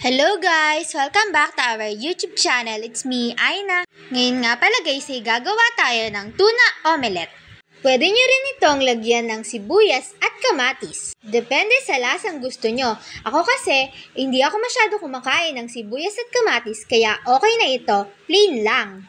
Hello guys! Welcome back to our YouTube channel. It's me, Aina. Ngayon nga pala guys ay gagawa tayo ng tuna omelette. Pwede nyo rin itong lagyan ng sibuyas at kamatis. Depende sa lasang gusto nyo. Ako kasi, hindi ako masyado kumakain ng sibuyas at kamatis kaya okay na ito, plain lang.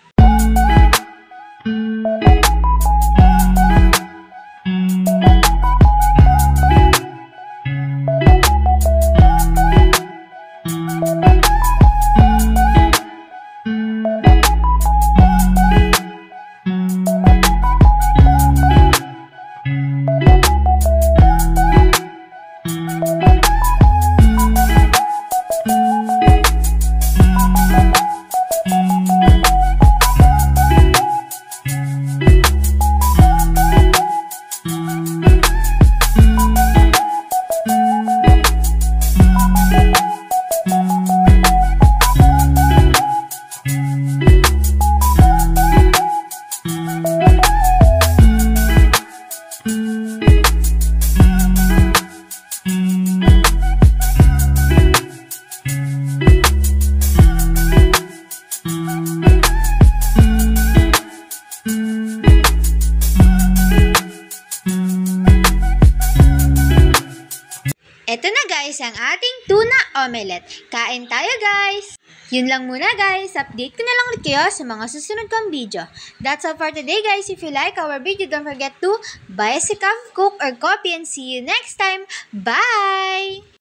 Ito na guys ang ating tuna omelette. Kain tayo guys! Yun lang muna guys. Update ko na lang ulit kayo sa mga susunod kong video. That's all for today guys. If you like our video, don't forget to buy a cup of coke or coffee and see you next time. Bye!